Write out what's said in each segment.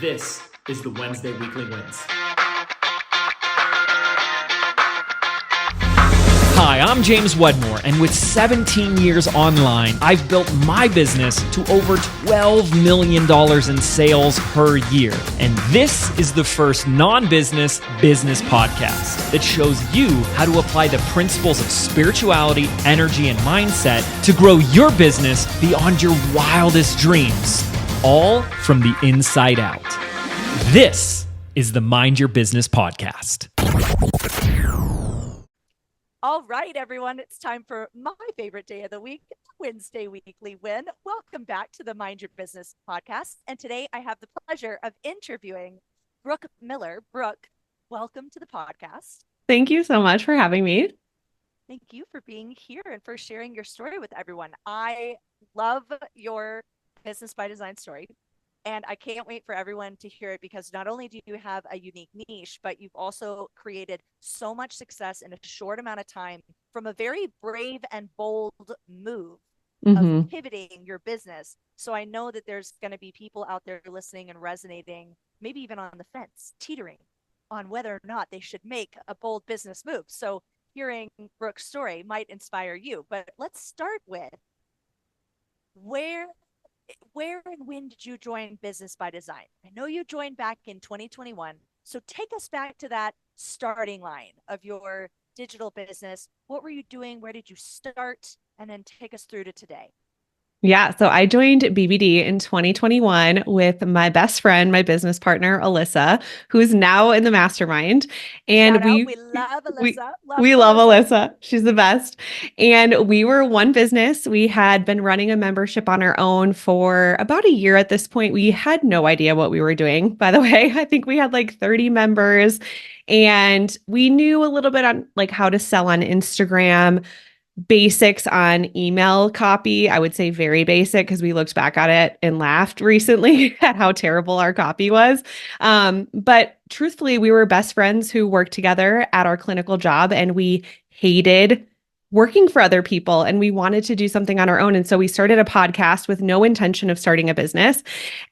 This is the Wednesday Weekly Wins. Hi, I'm James Wedmore, and with 17 years online, I've built my business to over $12 million in sales per year. And this is the first non-business business podcast that shows you how to apply the principles of spirituality, energy, and mindset to grow your business beyond your wildest dreams, all from the inside out. This is the Mind Your Business podcast. All right, everyone, it's time for my favorite day of the week, Wednesday Weekly Win. Welcome back to the Mind Your Business podcast. And today I have the pleasure of interviewing Brooke Miller. Brooke, welcome to the podcast. Thank you so much for having me. Thank you for being here and for sharing your story with everyone. I love your Business by Design story. And I can't wait for everyone to hear it because not only do you have a unique niche, but you've also created so much success in a short amount of time from a very brave and bold move of pivoting your business. So I know that there's going to be people out there listening and resonating, maybe even on the fence, teetering on whether or not they should make a bold business move. So hearing Brooke's story might inspire you. But let's start with where and when did you join Business by Design? I know you joined back in 2021. So take us back to that starting line of your digital business. What were you doing? Where did you start? And then take us through to today. Yeah. So I joined BBD in 2021 with my best friend, my business partner, Alyssa, who's now in the mastermind. And we love Alyssa. We love Alyssa. She's the best. And we were one business. We had been running a membership on our own for about a year at this point. We had no idea what we were doing, by the way. I think we had like 30 members and we knew a little bit on like how to sell on Instagram, basics on email copy. I would say very basic because we looked back at it and laughed recently at how terrible our copy was. But truthfully, we were best friends who worked together at our clinical job and we hated working for other people and we wanted to do something on our own. And so we started a podcast with no intention of starting a business.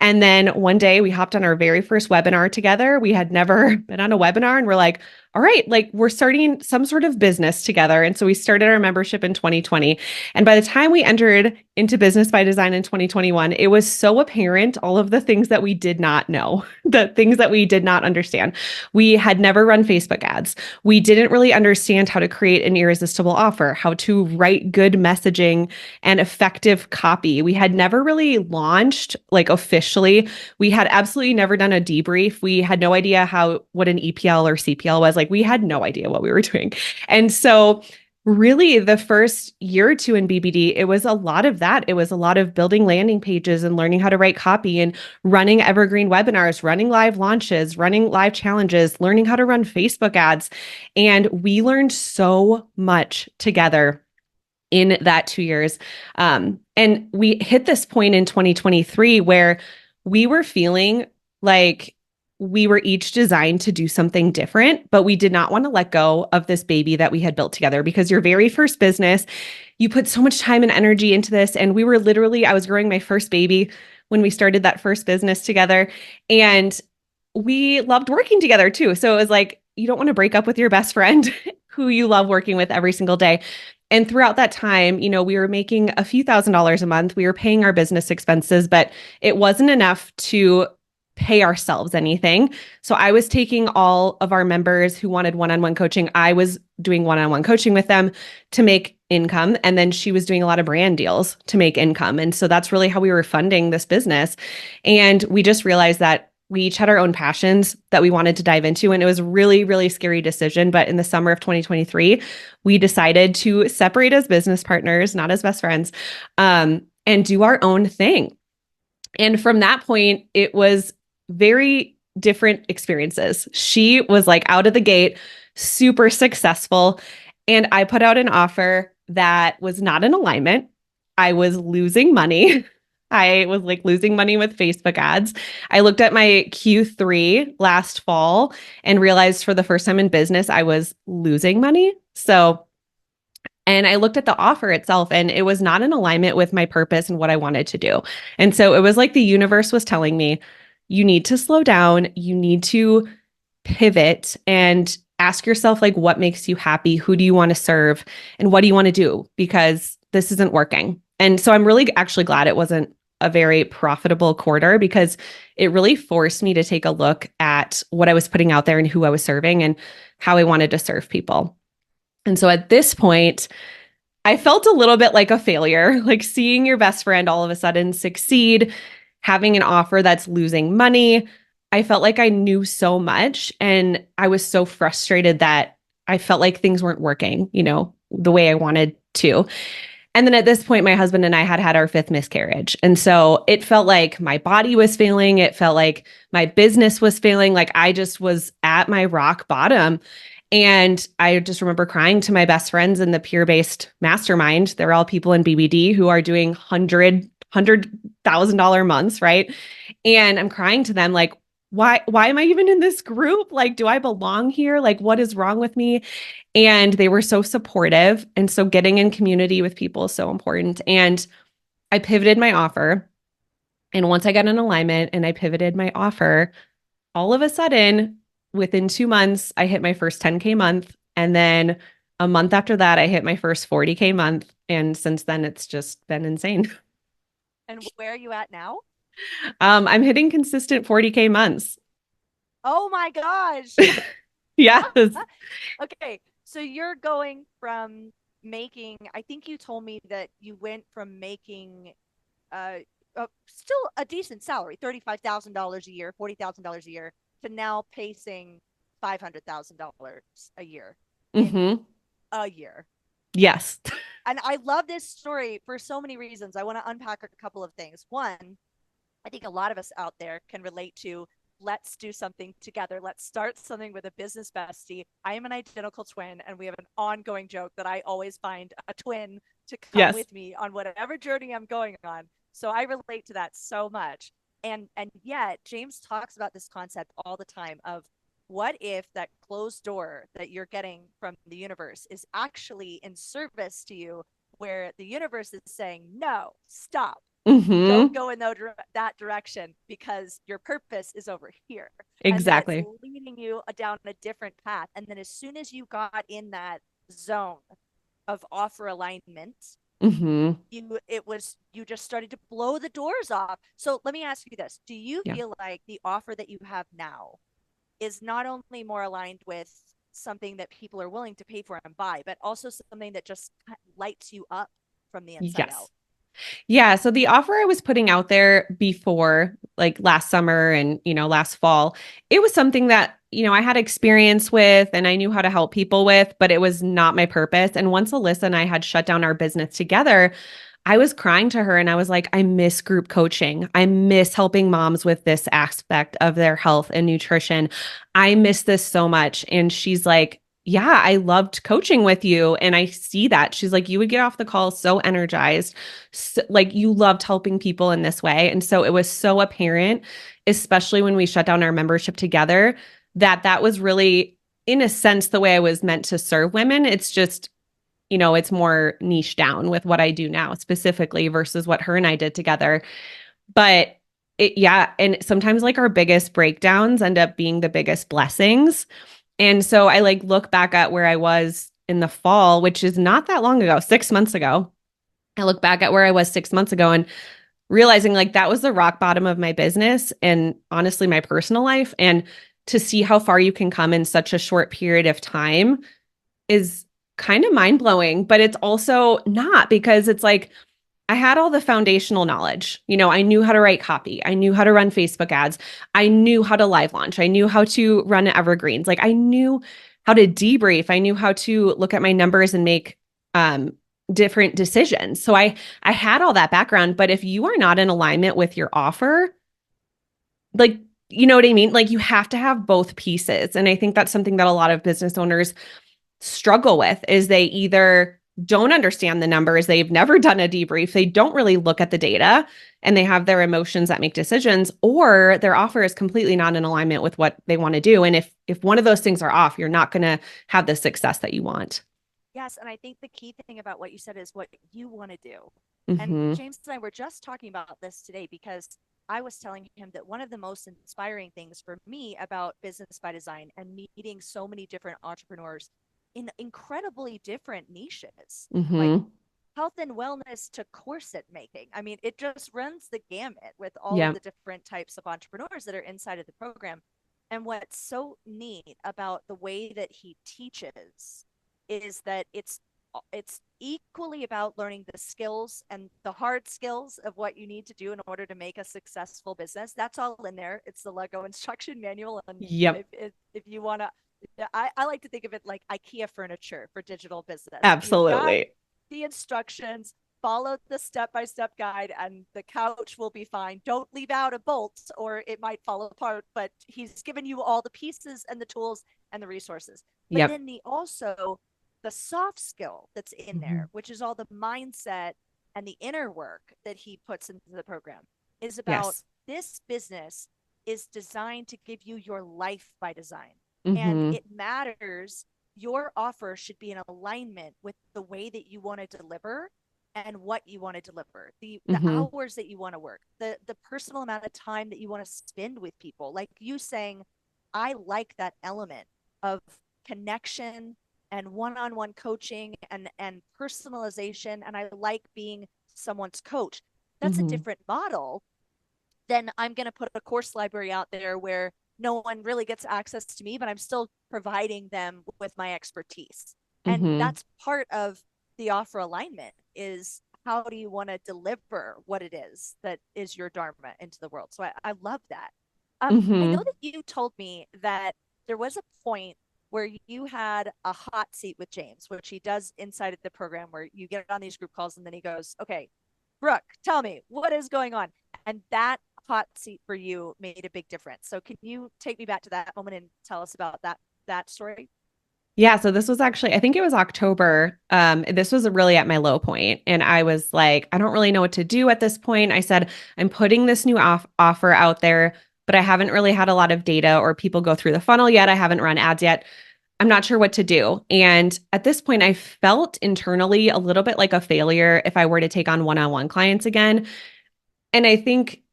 And then one day we hopped on our very first webinar together. We had never been on a webinar and we're like, all right, like we're starting some sort of business together. And so we started our membership in 2020. And by the time we entered into Business by Design in 2021, it was so apparent all of the things that we did not know, the things that we did not understand. We had never run Facebook ads. We didn't really understand how to create an irresistible offer, how to write good messaging and effective copy. We had never really launched like officially. We had absolutely never done a debrief. We had no idea what an EPL or CPL was. Like we had no idea what we were doing. And so really the first year or two in BBD, it was a lot of that. It was a lot of building landing pages and learning how to write copy and running evergreen webinars, running live launches, running live challenges, learning how to run Facebook ads. And we learned so much together in that 2 years. And we hit this point in 2023 where we were feeling like we were each designed to do something different, but we did not want to let go of this baby that we had built together because your very first business, you put so much time and energy into this. And we were literally, I was growing my first baby when we started that first business together. And we loved working together too. So it was like, you don't want to break up with your best friend who you love working with every single day. And throughout that time, we were making a few $1,000s a month. We were paying our business expenses, but it wasn't enough to pay ourselves anything. So I was taking all of our members who wanted one-on-one coaching. I was doing one-on-one coaching with them to make income. And then she was doing a lot of brand deals to make income. And so that's really how we were funding this business. And we just realized that we each had our own passions that we wanted to dive into. And it was a really, really scary decision. But in the summer of 2023, we decided to separate as business partners, not as best friends, and do our own thing. And from that point, it was very different experiences. She was like out of the gate, super successful. And I put out an offer that was not in alignment. I was losing money. I was like losing money with Facebook ads. I looked at my Q3 last fall and realized for the first time in business, I was losing money. And I looked at the offer itself and it was not in alignment with my purpose and what I wanted to do. And so it was like the universe was telling me, you need to slow down. You need to pivot and ask yourself, like, what makes you happy? Who do you want to serve? And what do you want to do? Because this isn't working. And so I'm really actually glad it wasn't a very profitable quarter, because it really forced me to take a look at what I was putting out there and who I was serving and how I wanted to serve people. And so at this point, I felt a little bit like a failure, like seeing your best friend all of a sudden succeed, having an offer that's losing money. I felt like I knew so much, and I was so frustrated that I felt like things weren't working, the way I wanted to. And then at this point, my husband and I had had our fifth miscarriage. And so it felt like my body was failing. It felt like my business was failing. Like I just was at my rock bottom. And I just remember crying to my best friends in the peer-based mastermind. They're all people in BBD who are doing $100,000 months, right? And I'm crying to them like, why am I even in this group? Like, do I belong here? Like, what is wrong with me? And they were so supportive. And so getting in community with people is so important. And I pivoted my offer. And once I got in alignment and I pivoted my offer, all of a sudden, within 2 months, I hit my first 10K month. And then a month after that, I hit my first 40K month. And since then, it's just been insane. And where are you at now? I'm hitting consistent 40K months. Oh my gosh. Yeah. Okay. So you're going from making, I think you told me that you went from making still a decent salary, $35,000 a year, $40,000 a year, to now pacing $500,000 a year in a year. Yes. And I love this story for so many reasons. I want to unpack a couple of things. One, I think a lot of us out there can relate to, let's do something together. Let's start something with a business bestie. I am an identical twin, and we have an ongoing joke that I always find a twin to come with me on whatever journey I'm going on. So I relate to that so much. And yet James talks about this concept all the time of, what if that closed door that you're getting from the universe is actually in service to you, where the universe is saying, no, stop. Don't go in that direction, because your purpose is over here. Exactly. And it's leading you down a different path. And then as soon as you got in that zone of offer alignment, you just started to blow the doors off. So let me ask you this. Do you feel like the offer that you have now is not only more aligned with something that people are willing to pay for and buy, but also something that just lights you up from the inside out? Yeah. So the offer I was putting out there before, like last summer and, last fall, it was something that, I had experience with and I knew how to help people with, but it was not my purpose. And once Alyssa and I had shut down our business together, I was crying to her and I was like, I miss group coaching. I miss helping moms with this aspect of their health and nutrition. I miss this so much. And she's like, yeah, I loved coaching with you. And I see that. She's like, you would get off the call so energized. So, like, you loved helping people in this way. And so it was so apparent, especially when we shut down our membership together, that was really, in a sense, the way I was meant to serve women. It's just, it's more niche down with what I do now specifically versus what her and I did together. But and sometimes like our biggest breakdowns end up being the biggest blessings. And so I look back at where I was in the fall, which is not that long ago, 6 months ago. I look back at where I was 6 months ago and realizing that was the rock bottom of my business and honestly my personal life. And to see how far you can come in such a short period of time is kind of mind-blowing, but it's also not, because it's like I had all the foundational knowledge. I knew how to write copy. I knew how to run Facebook ads. I knew how to live launch. I knew how to run evergreens. I knew how to debrief. I knew how to look at my numbers and make different decisions. So I had all that background, but if you are not in alignment with your offer, you know what I mean? You have to have both pieces. And I think that's something that a lot of business owners struggle with, is they either don't understand the numbers, they've never done a debrief, they don't really look at the data, and they have their emotions that make decisions, or their offer is completely not in alignment with what they want to do. And if one of those things are off, you're not going to have the success that you want. Yes. And I think the key thing about what you said is what you want to do. And James and I were just talking about this today, because I was telling him that one of the most inspiring things for me about Business by Design and meeting so many different entrepreneurs in incredibly different niches, like Mm-hmm. health and wellness to corset making. I mean, it just runs the gamut with all of Yeah. the different types of entrepreneurs that are inside of the program. And what's so neat about the way that he teaches is that it's equally about learning the skills and the hard skills of what you need to do in order to make a successful business. That's all in there. It's the Lego instruction manual. And Yep. if you want to, I like to think of it like IKEA furniture for digital business. You've got Absolutely. the instructions, follow the step-by-step guide, and the couch will be fine. Don't leave out a bolt or it might fall apart, but he's given you all the pieces and the tools and the resources. But Yep. then the soft skill that's in Mm-hmm. there, which is all the mindset and the inner work that he puts into the program, is about Yes. this business is designed to give you your life by design. And Mm-hmm. it matters. Your offer should be in alignment with the way that you want to deliver and what you want to deliver, the Mm-hmm. hours that you want to work, the personal amount of time that you want to spend with people. Like you saying, I like that element of connection and one-on-one coaching and personalization, and I like being someone's coach. That's a Mm-hmm. different model than I'm going to put a course library out there where no one really gets access to me, but I'm still providing them with my expertise. And Mm-hmm. that's part of the offer alignment is how do you want to deliver what it is that is your dharma into the world. So I love that. I know Mm-hmm. that you told me that there was a point where you had a hot seat with James, which he does inside of the program where you get on these group calls and then he goes, okay, Brooke, tell me what is going on. And that hot seat for you made a big difference. So can you take me back to that moment and tell us about that story? Yeah, so this was actually, I think it was October. This was really at my low point, and I was like, I don't really know what to do at this point. I said, I'm putting this new offer out there, but I haven't really had a lot of data or people go through the funnel yet. I haven't run ads yet. I'm not sure what to do. And at this point, I felt internally a little bit like a failure if I were to take on one-on-one clients again. And I think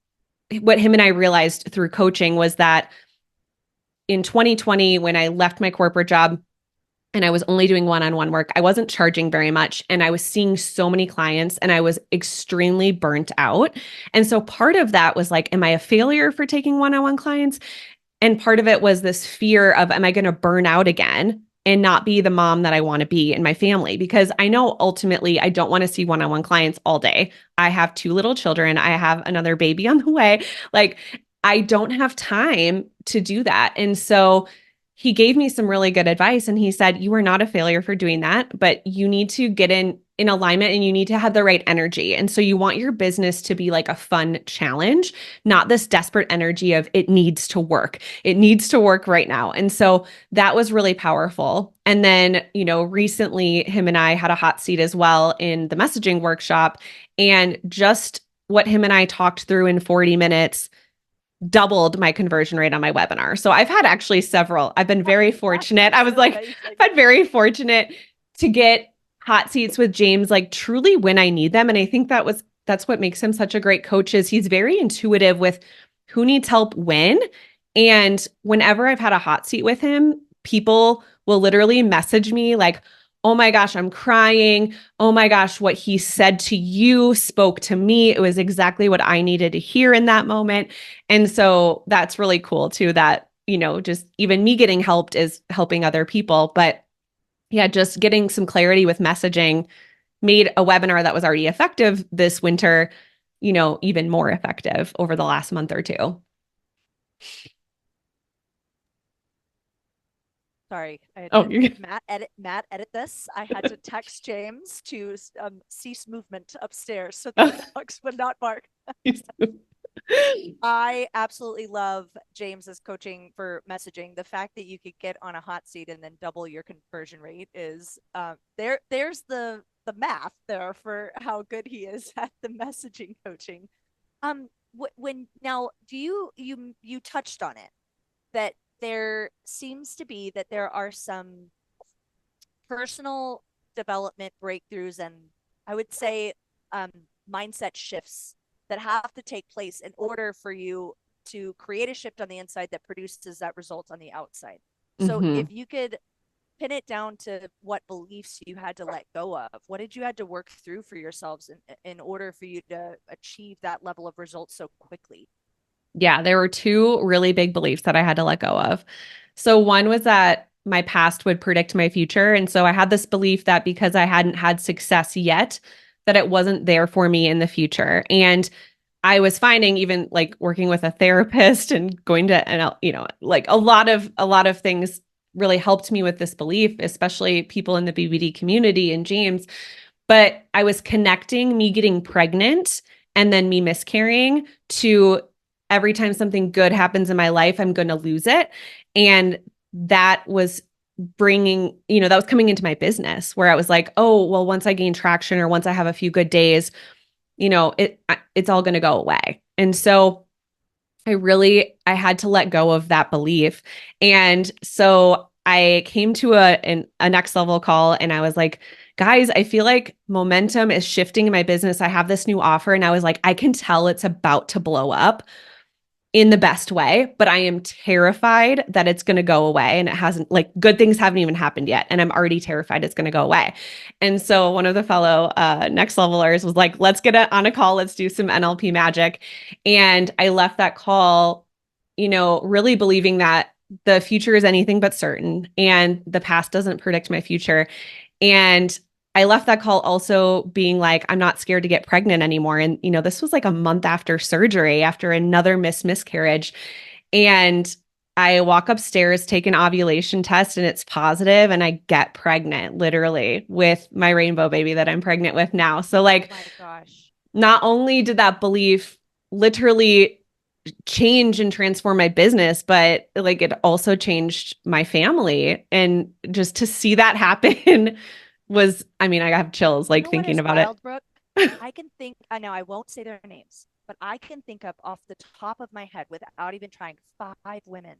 what him and I realized through coaching was that in 2020, when I left my corporate job, and I was only doing one-on-one work, I wasn't charging very much. And I was seeing so many clients and I was extremely burnt out. And so part of that was like, am I a failure for taking one-on-one clients? And part of it was this fear of, am I going to burn out again and not be the mom that I want to be in my family? Because I know ultimately I don't want to see one-on-one clients all day. I have two little children. I have another baby on the way. Like, I don't have time to do that. And so he gave me some really good advice and he said, you are not a failure for doing that, but you need to get in alignment and you need to have the right energy. And so you want your business to be like a fun challenge, not this desperate energy of it needs to work. It needs to work right now. And so that was really powerful. And then, recently him and I had a hot seat as well in the messaging workshop, and just what him and I talked through in 40 minutes doubled my conversion rate on my webinar. So I've had actually several. I've been very fortunate. I That's was like, amazing. I've been very fortunate to get hot seats with James like truly when I need them. And I think that's what makes him such a great coach is he's very intuitive with who needs help when. And whenever I've had a hot seat with him, people will literally message me like, oh my gosh, I'm crying. Oh my gosh, what he said to you spoke to me. It was exactly what I needed to hear in that moment. And so that's really cool too, that, just even me getting helped is helping other people. But yeah, just getting some clarity with messaging made a webinar that was already effective this winter, even more effective over the last month or two. Sorry, I had Oh, to you're Matt edit this. I had to text James to cease movement upstairs so that good. the dogs would not bark. I absolutely love James's coaching for messaging. The fact that you could get on a hot seat and then double your conversion rate is there's the math there for how good he is at the messaging coaching. When now do you touched on it that there seems to be that there are some personal development breakthroughs and I would say mindset shifts that have to take place in order for you to create a shift on the inside that produces that result on the outside. So Mm-hmm. if you could pin it down to what beliefs you had to let go of, what did you had to work through for yourselves in order for you to achieve that level of results so quickly? Yeah, there were two really big beliefs that I had to let go of. So one was that my past would predict my future. And so I had this belief that because I hadn't had success yet, that it wasn't there for me in the future. And I was finding, even like working with a therapist and going to, and like a lot of things really helped me with this belief, especially people in the BBD community and James. But I was connecting me getting pregnant and then me miscarrying to every time something good happens in my life, I'm going to lose it. And that was that was coming into my business where I was like, oh, well, once I gain traction or once I have a few good days, it's all going to go away. And so I had to let go of that belief. And so I came to a next level call and I was like, guys, I feel like momentum is shifting in my business. I have this new offer. And I was like, I can tell it's about to blow up in the best way, but I am terrified that it's going to go away. And it hasn't, like, good things haven't even happened yet. And I'm already terrified it's going to go away. And so one of the fellow next levelers was like, let's get on a call. Let's do some NLP magic. And I left that call, really believing that the future is anything but certain and the past doesn't predict my future. And I left that call also being like, I'm not scared to get pregnant anymore. And, this was like a month after surgery, after another miscarriage. And I walk upstairs, take an ovulation test, and it's positive, and I get pregnant literally with my rainbow baby that I'm pregnant with now. So, like, Oh my gosh. not only did that belief literally change and transform my business, but like it also changed my family. And just to see that happen was, I mean, I have chills like What thinking is about wild, it. Brooke? I can think, I know I won't say their names, but I can think of off the top of my head without even trying 5 women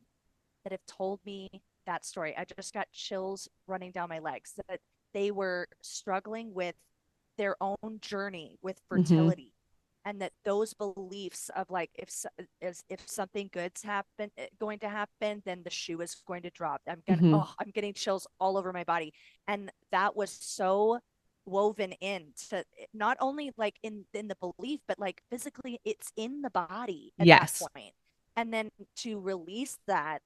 that have told me that story. I just got chills running down my legs that they were struggling with their own journey with Hmm. fertility, and that those beliefs of like if something good's going to happen, then the shoe is going to drop. Hmm. I'm getting chills all over my body. And that was so woven into not only like in the belief, but like physically it's in the body at that Yes. point. And then to release that,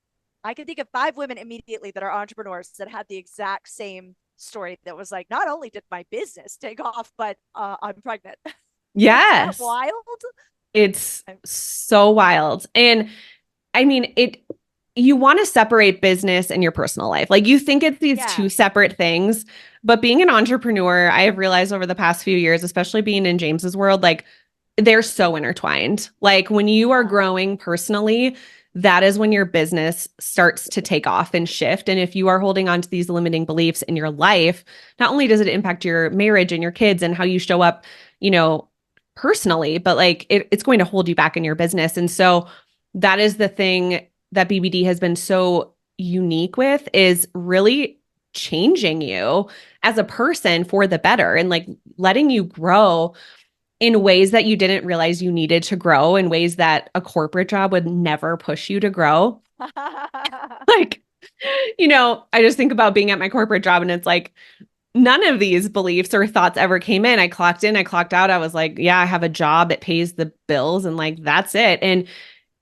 I can think of 5 women immediately that are entrepreneurs that had the exact same story that was like, not only did my business take off, but I'm pregnant. Isn't that Yes. wild? It's so wild. And I mean, you want to separate business and your personal life. Like, you think it's these Yeah. two separate things, but being an entrepreneur, I have realized over the past few years, especially being in James's world, like, they're so intertwined. Like, when you are Yeah. growing personally, that is when your business starts to take off and shift. And if you are holding on to these limiting beliefs in your life, not only does it impact your marriage and your kids and how you show up, you know, personally, but like it's going to hold you back in your business. And so that is the thing that BBD has been so unique with, is really changing you as a person for the better and like letting you grow in ways that you didn't realize you needed to grow, in ways that a corporate job would never push you to grow. Like, I just think about being at my corporate job and it's like none of these beliefs or thoughts ever came in. I clocked in, I clocked out. I was like, yeah, I have a job, it pays the bills, and like that's it. And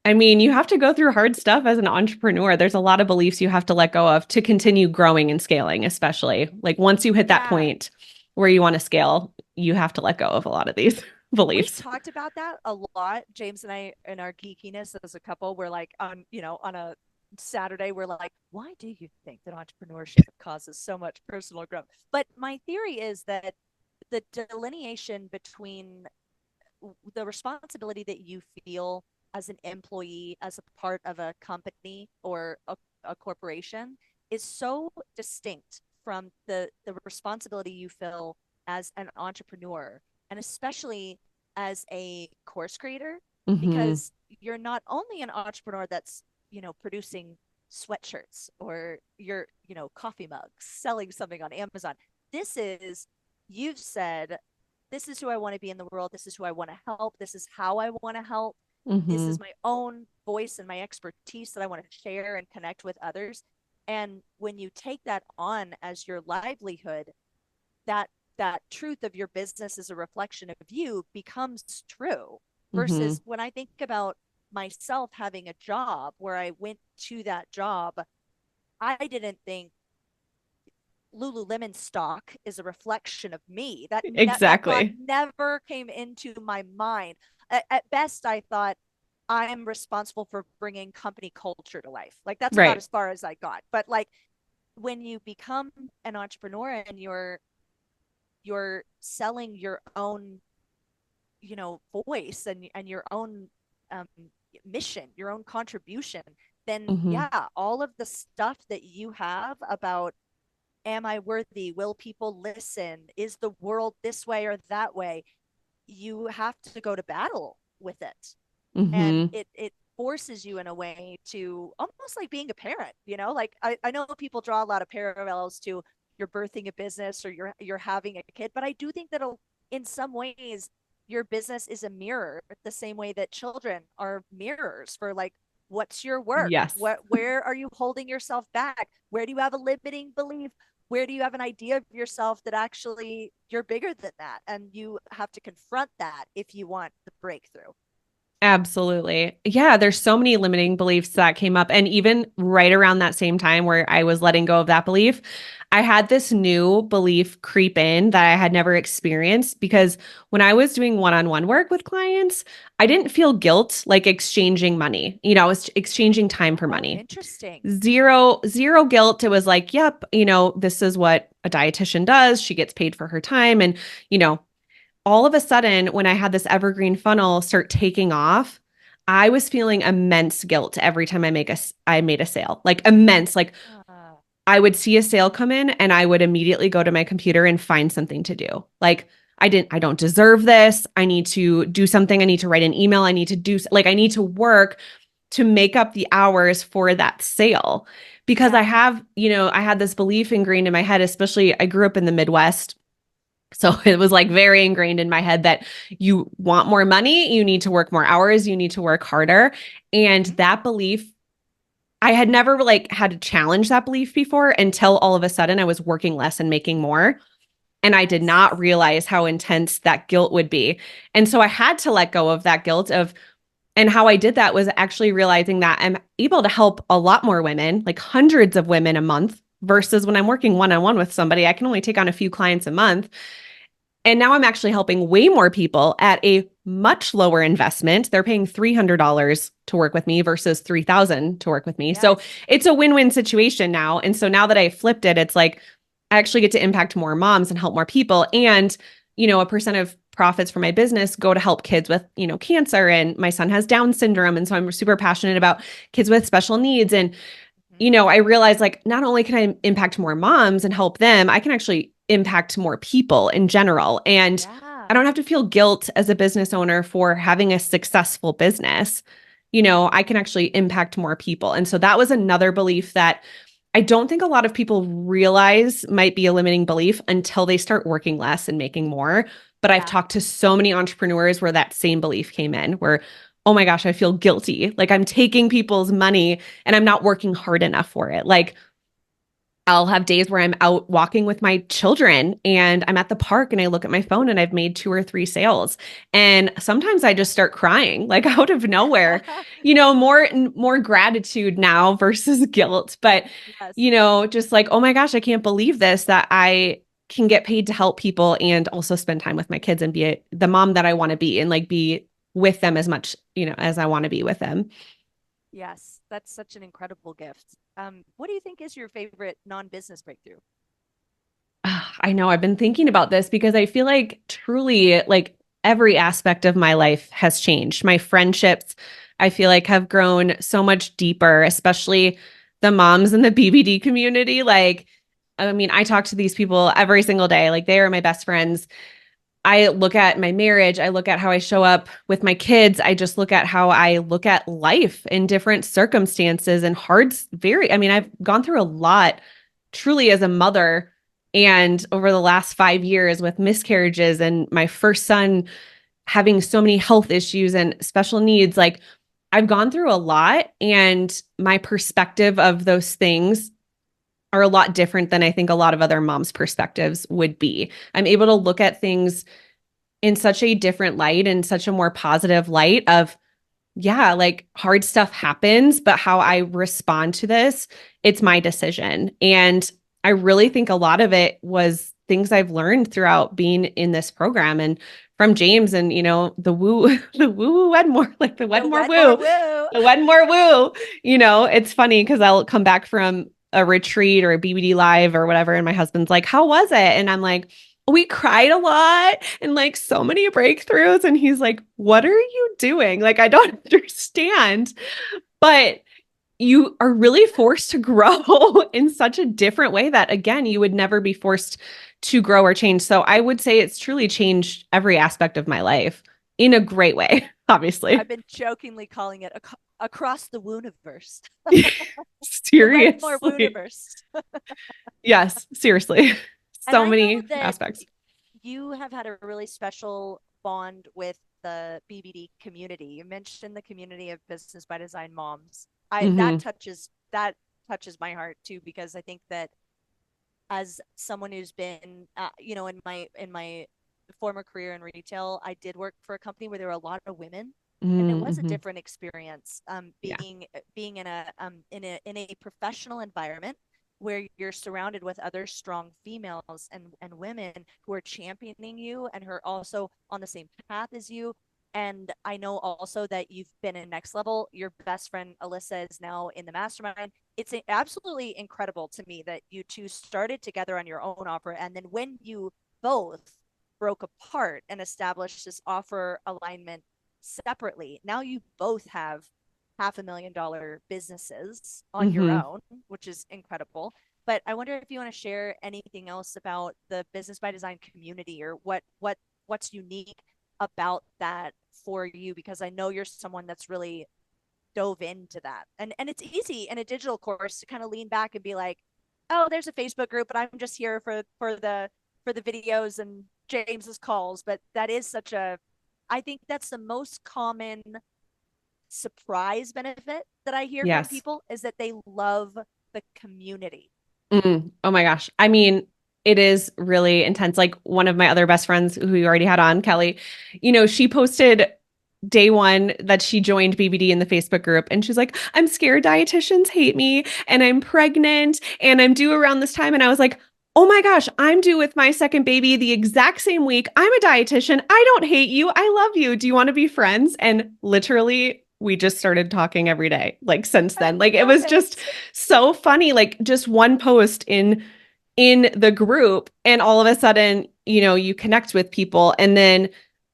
I mean, you have to go through hard stuff as an entrepreneur. There's a lot of beliefs you have to let go of to continue growing and scaling, especially like once you hit that Yeah. point where you want to scale, you have to let go of a lot of these We've beliefs. talked about that a lot. James and I, in our geekiness as a couple, we're like on a Saturday, we're like, why do you think that entrepreneurship causes so much personal growth? But my theory is that the delineation between the responsibility that you feel as an employee, as a part of a company or a corporation, is so distinct from the responsibility you feel as an entrepreneur, and especially as a course creator, Mm-hmm. because you're not only an entrepreneur that's producing sweatshirts or your coffee mugs, selling something on Amazon. This is, you've said this is who I want to be in the world. This is who I want to help. This is how I want to help. This Mm-hmm. is my own voice and my expertise that I want to share and connect with others. And when you take that on as your livelihood, that truth of your business is a reflection of you becomes true. Mm-hmm. Versus when I think about myself having a job where I went to that job, I didn't think Lululemon stock is a reflection of me. That thought Exactly. never came into my mind. At best, I thought I am responsible for bringing company culture to life. Like that's about Right. as far as I got. But like when you become an entrepreneur and you're selling your own, voice and your own um, mission, your own contribution, then Mm-hmm. yeah, all of the stuff that you have about am I worthy? Will people listen? Is the world this way or that way? You have to go to battle with it. And Mm-hmm. it forces you in a way to almost like being a parent, like I know people draw a lot of parallels to you're birthing a business or you're having a kid, but I do think that in some ways your business is a mirror the same way that children are mirrors for like what's your work, Yes. where are you holding yourself back, where do you have a limiting belief, where do you have an idea of yourself that actually you're bigger than that, and you have to confront that if you want the breakthrough. Absolutely. Yeah, there's so many limiting beliefs that came up. And even right around that same time where I was letting go of that belief, I had this new belief creep in that I had never experienced because when I was doing one-on-one work with clients, I didn't feel guilt like exchanging money. I was exchanging time for Oh, money. interesting. Zero guilt. It was like, yep, this is what a dietitian does. She gets paid for her time. And, you know, all of a sudden, when I had this evergreen funnel start taking off, I was feeling immense guilt every time I made a sale. Like immense. Like Uh, I would see a sale come in and I would immediately go to my computer and find something to do. Like I don't deserve this. I need to do something. I need to write an email. I need to work to make up the hours for that sale because yeah. I had this belief ingrained in my head, especially I grew up in the Midwest. So it was like very ingrained in my head that you want more money, you need to work more hours, you need to work harder. And Mhm. that belief, I had never like had to challenge that belief before until all of a sudden I was working less and making more. And I did not Yes. realize how intense that guilt would be. And so I had to let go of that guilt and how I did that was actually realizing that I'm able to help a lot more women, like hundreds of women a month, versus when I'm working one on one with somebody, I can only take on a few clients a month. And now I'm actually helping way more people at a much lower investment. They're paying $300 to work with me versus $3,000 to work with me. So Yes. it's a win-win situation now. And so now that I flipped it, it's like I actually get to impact more moms and help more people. And, a percent of profits for my business go to help kids with, cancer. And my son has Down syndrome. And so I'm super passionate about kids with special needs. And Mhm. I realized like not only can I impact more moms and help them, I can actually impact more people in general. And I Yeah. don't have to feel guilt as a business owner for having a successful business. I can actually impact more people. And so that was another belief that I don't think a lot of people realize might be a limiting belief until they start working less and making more. But I've Yeah. talked to so many entrepreneurs where that same belief came in, where, oh my gosh, I feel guilty. Like I'm taking people's money and I'm not working hard enough for it. Like I'll have days where I'm out walking with my children and I'm at the park and I look at my phone and I've made 2 or 3 sales. And sometimes I just start crying like out of nowhere. More gratitude now versus guilt, but Yes. just like, oh my gosh, I can't believe this that I can get paid to help people and also spend time with my kids and be the mom that I want to be and like be with them as much, as I want to be with them. Yes. That's such an incredible gift. What do you think is your favorite non-business breakthrough? I know I've been thinking about this because I feel like truly like every aspect of my life has changed. My friendships, I feel like have grown so much deeper, especially the moms in the BBD community. Like, I mean, I talk to these people every single day. Like they are my best friends. I look at my marriage, I look at how I show up with my kids. I just look at how I look at life in different circumstances and I mean, I've gone through a lot truly as a mother And over the last 5 years with miscarriages and my first son having so many health issues and special needs, like I've gone through a lot, and my perspective of those things are a lot different than I think a lot of other moms' perspectives would be. I'm able to look at things in such a different light and such a more positive light of, yeah, like hard stuff happens, but how I respond to this, it's my decision. And I really think a lot of it was things I've learned throughout being in this program and from James and, the woo, the woo Wedmore, like the Wedmore woo, the Wedmore woo. It's funny because I'll come back from a retreat or a BBD live or whatever. And my husband's like, how was it? And I'm like, we cried a lot and like so many breakthroughs. And he's like, what are you doing? Like, I don't understand. But you are really forced to grow in such a different way that, again, you would never be forced to grow or change. So I would say it's truly changed every aspect of my life in a great way, obviously. I've been jokingly calling it across the wooniverse. Seriously. The wooniverse. Yes, seriously. So many that aspects. You have had a really special bond with the BBD community. You mentioned the community of Business by Design moms. That touches my heart too, because I think that as someone who's been, in my former career in retail, I did work for a company where there were a lot of women, and it was a different experience. Being in a professional environment where you're surrounded with other strong females and women who are championing you and who are also on the same path as you. And I know also that you've been in Next Level. Your best friend, Alyssa, is now in the mastermind. It's absolutely incredible to me that you two started together on your own offer. And then when you both broke apart and established this offer alignment separately, now you both have $500,000 businesses on your own, which is incredible. But I wonder if you want to share anything else about the Business by Design community, or what's unique about that for you, because I know you're someone that's really dove into that. And it's easy in a digital course to kind of lean back and be like, oh, there's a Facebook group, but I'm just here for the videos and James's calls. But that is I think that's the most common surprise benefit that I hear from people, is that they love the community. Oh my gosh. I mean, it is really intense. Like one of my other best friends who you already had on, Kelly, she posted day one that she joined BBD in the Facebook group, and she's like, I'm scared dietitians hate me, and I'm pregnant, and I'm due around this time. And I was like, oh my gosh, I'm due with my second baby the exact same week. I'm a dietitian. I don't hate you. I love you. Do you want to be friends? And literally, we just started talking every day, like since then. Like it was just so funny. Like just one post in the group, and all of a sudden, you connect with people. And then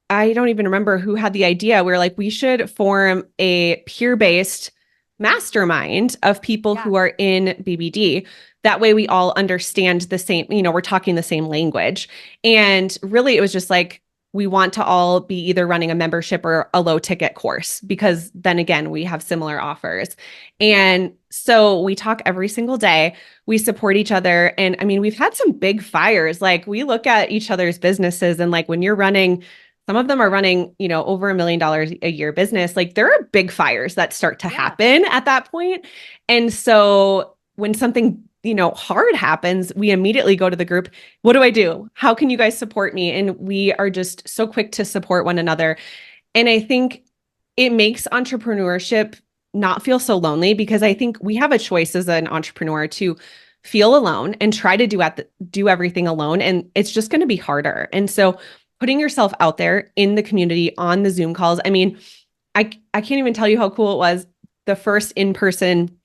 I don't even remember who had the idea. We were like, we should form a peer-based mastermind of people who are in BBD. That way we all understand the same, we're talking the same language. And really it was just like, we want to all be either running a membership or a low ticket course, because then again, we have similar offers. And so we talk every single day. We support each other. And I mean, we've had some big fires. Like we look at each other's businesses, and like when you're running, some of them are running, over $1 million a year business. Like there are big fires that start to happen at that point. And so when something hard happens, we immediately go to the group. What do I do? How can you guys support me? And we are just so quick to support one another. And I think it makes entrepreneurship not feel so lonely, because I think we have a choice as an entrepreneur to feel alone and try to do everything alone. And it's just going to be harder. And so putting yourself out there in the community on the Zoom calls. I mean, I can't even tell you how cool it was. The first in-person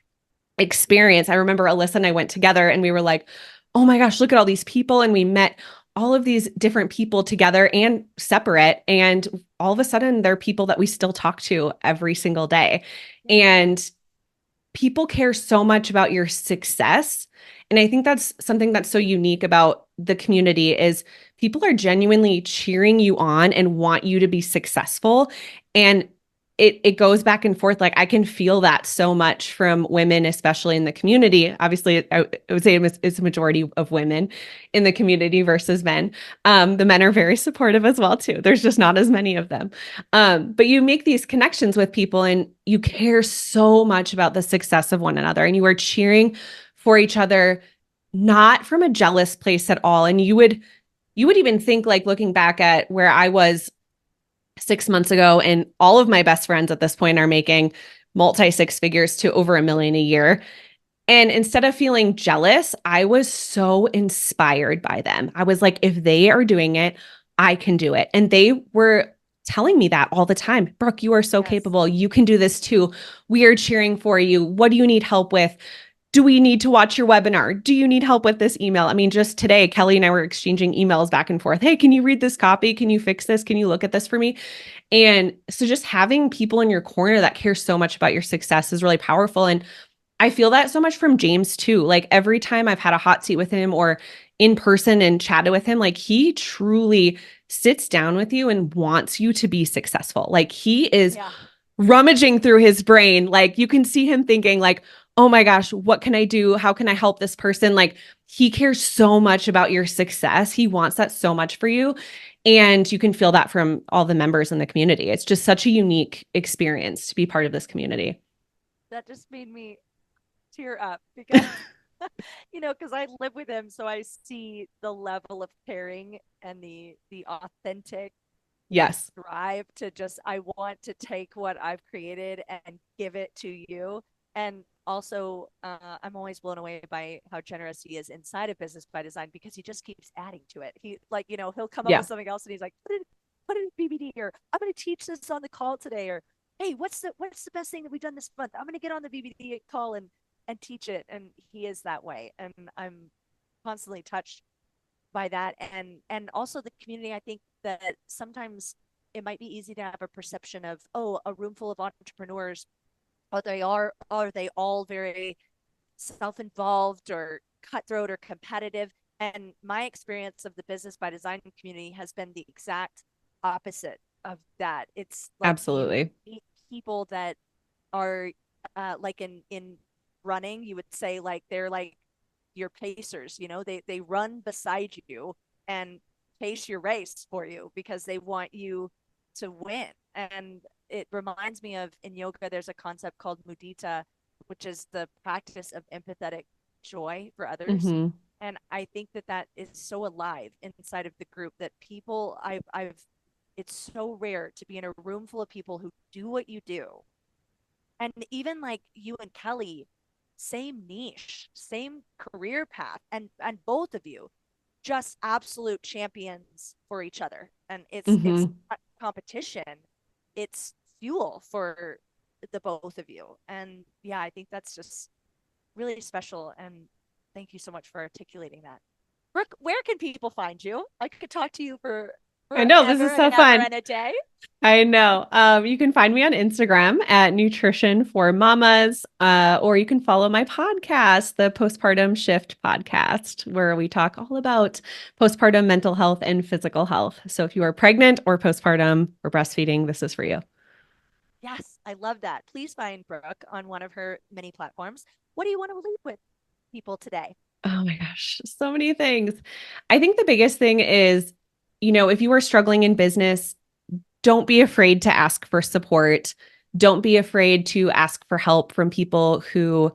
experience. I remember Alyssa and I went together, and we were like, oh my gosh, look at all these people. And we met all of these different people together and separate. And all of a sudden there are people that we still talk to every single day. And people care so much about your success. And I think that's something that's so unique about the community, is people are genuinely cheering you on and want you to be successful. And it goes back and forth. Like I can feel that so much from women, especially in the community. Obviously, I would say it's a majority of women in the community versus men. The men are very supportive as well too. There's just not as many of them. But you make these connections with people and you care so much about the success of one another, and you are cheering for each other, not from a jealous place at all. And you would even think, like looking back at where I was 6 months ago, and all of my best friends at this point are making multi six figures to over $1 million a year. And instead of feeling jealous, I was so inspired by them. I was like, if they are doing it, I can do it. And they were telling me that all the time. Brooke, you are so capable. You can do this too. We are cheering for you. What do you need help with? Do we need to watch your webinar? Do you need help with this email? I mean, just today, Kelly and I were exchanging emails back and forth. Hey, can you read this copy? Can you fix this? Can you look at this for me? And so just having people in your corner that care so much about your success is really powerful. And I feel that so much from James too. Like every time I've had a hot seat with him or in person and chatted with him, like he truly sits down with you and wants you to be successful. Like he is rummaging through his brain. Like you can see him thinking like, oh my gosh, what can I do? How can I help this person? Like he cares so much about your success. He wants that so much for you. And you can feel that from all the members in the community. It's just such a unique experience to be part of this community. That just made me tear up because, because I live with him. So I see the level of caring and the authentic drive to just, I want to take what I've created and give it to you. And also, I'm always blown away by how generous he is inside of Business by Design because he just keeps adding to it. He he'll come up with something else and he's like, put it in BBD, or I'm going to teach this on the call today, or hey, what's the best thing that we've done this month? I'm going to get on the BBD call and teach it. And he is that way. And I'm constantly touched by that. And also the community, I think that sometimes it might be easy to have a perception of, a room full of entrepreneurs. Are they all very self-involved or cutthroat or competitive? And my experience of the Business by Design community has been the exact opposite of that. It's like absolutely people that are like in running, you would say like they're like your pacers, they run beside you and pace your race for you because they want you to win. And it reminds me of, in yoga, there's a concept called mudita, which is the practice of empathetic joy for others. Mm-hmm. And I think that is so alive inside of the group that people it's so rare to be in a room full of people who do what you do. And even like you and Kelly, same niche, same career path, and both of you just absolute champions for each other. And it's not competition, it's fuel for the both of you. And yeah, I think that's just really special. And thank you so much for articulating that. Brooke, where can people find you? I could talk to you for I know, this is so fun. And a day. I know. You can find me on Instagram at Nutrition for Mamas, or you can follow my podcast, the Postpartum Shift podcast, where we talk all about postpartum mental health and physical health. So if you are pregnant or postpartum or breastfeeding, this is for you. Yes, I love that. Please find Brooke on one of her many platforms. What do you want to leave with people today? Oh my gosh, so many things. I think the biggest thing is, if you are struggling in business, don't be afraid to ask for support. Don't be afraid to ask for help from people who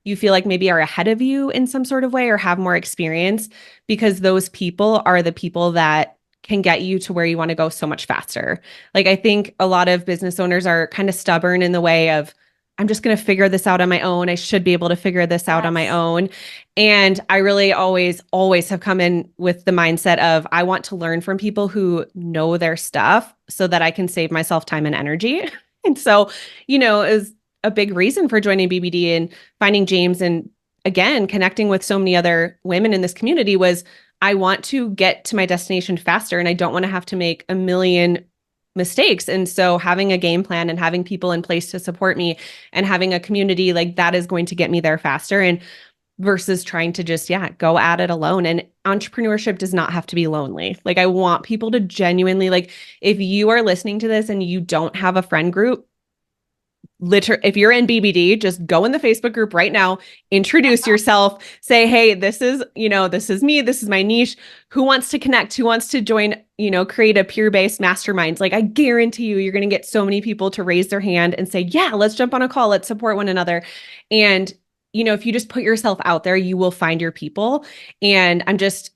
you feel like maybe are ahead of you in some sort of way or have more experience, because those people are the people that can get you to where you want to go so much faster. Like, I think a lot of business owners are kind of stubborn in the way of, I'm just going to figure this out on my own. I should be able to figure this out on my own. And I really always have come in with the mindset of, I want to learn from people who know their stuff so that I can save myself time and energy. And so, is a big reason for joining BBD and finding James, and again, connecting with so many other women in this community, was I want to get to my destination faster, and I don't want to have to make a million mistakes. And so having a game plan and having people in place to support me and having a community like that is going to get me there faster, and versus trying to just, go at it alone. And entrepreneurship does not have to be lonely. Like, I want people to genuinely, like, if you are listening to this and you don't have a friend group, if you're in BBD, just go in the Facebook group right now, introduce yourself, say, hey, this is me, this is my niche. Who wants to connect? Who wants to join, create a peer-based mastermind? Like, I guarantee you're going to get so many people to raise their hand and say, yeah, let's jump on a call. Let's support one another. And, if you just put yourself out there, you will find your people. And I'm just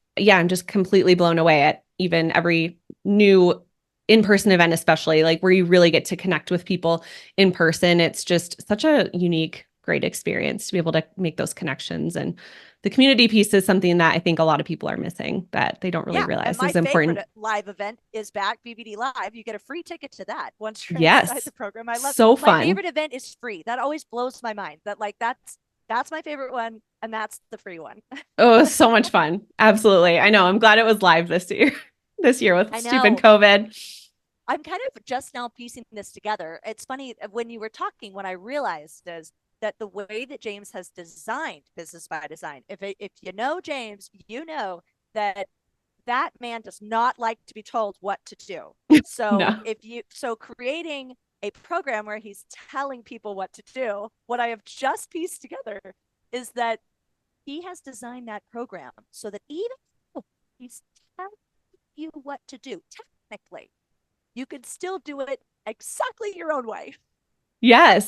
completely blown away at even every new in-person event, especially like where you really get to connect with people in person. It's just such a unique, great experience to be able to make those connections. And the community piece is something that I think a lot of people are missing that they don't really realize is important. My favorite live event is back BBD Live. You get a free ticket to that once you're inside the program. I love so fun. My favorite event is free. That always blows my mind. That's my favorite one, and that's the free one. Oh, so much fun. Absolutely. I know. I'm glad it was live this year with stupid COVID. I'm kind of just now piecing this together. It's funny when you were talking, what I realized is that the way that James has designed Business by Design, if you know James, you know that man does not like to be told what to do. So no. Creating a program where he's telling people what to do, what I have just pieced together is that he has designed that program so that even though he's telling you what to do, technically, you can still do it exactly your own way. Yes.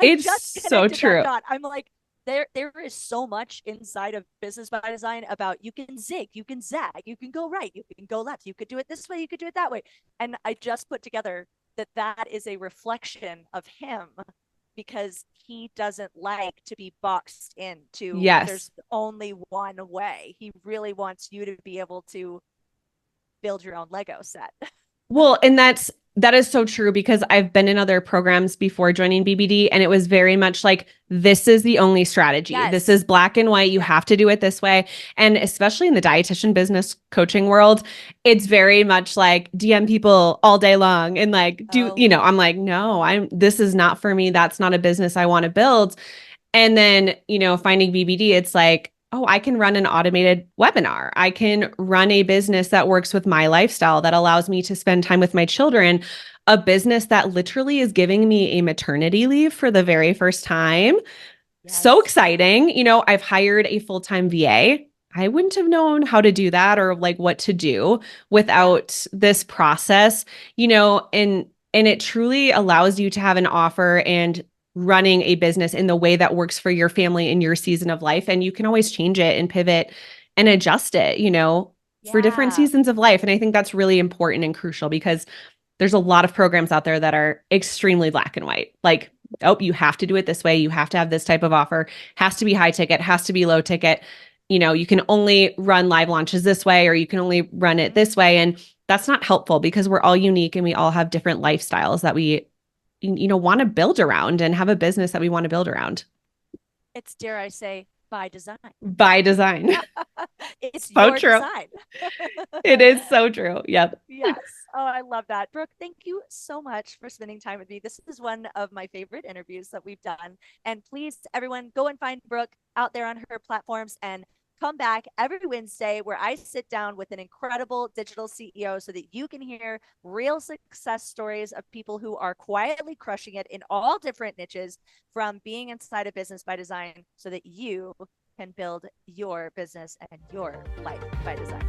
It's so true. I'm like, there is so much inside of Business by Design about you can zig, you can zag, you can go right, you can go left, you could do it this way, you could do it that way. And I just put together that is a reflection of him because he doesn't like to be boxed into there's only one way. He really wants you to be able to build your own Lego set. Well, and that is so true because I've been in other programs before joining BBD and it was very much like, this is the only strategy. Yes. This is black and white. You have to do it this way. And especially in the dietitian business coaching world, it's very much like DM people all day long and like, I'm like, no, this is not for me. That's not a business I want to build. And then, finding BBD, it's like, oh, I can run an automated webinar. I can run a business that works with my lifestyle that allows me to spend time with my children, a business that literally is giving me a maternity leave for the very first time. Yes. So exciting. I've hired a full-time VA. I wouldn't have known how to do that or like what to do without this process, and it truly allows you to have an offer and running a business in the way that works for your family in your season of life. And you can always change it and pivot and adjust it, for different seasons of life. And I think that's really important and crucial because there's a lot of programs out there that are extremely black and white. Like, oh, you have to do it this way. You have to have this type of offer, has to be high ticket, has to be low ticket. You can only run live launches this way, or you can only run it this way. And that's not helpful because we're all unique and we all have different lifestyles that we want to build around and have a business that we want to build around. It's, dare I say, by design. By design. It's so your true. design. It is so true. Yep. Yes. Oh, I love that. Brooke, thank you so much for spending time with me. This is one of my favorite interviews that we've done. And please, everyone, go and find Brooke out there on her platforms and come back every Wednesday where I sit down with an incredible digital CEO so that you can hear real success stories of people who are quietly crushing it in all different niches from being inside of Business by Design so that you can build your business and your life by design.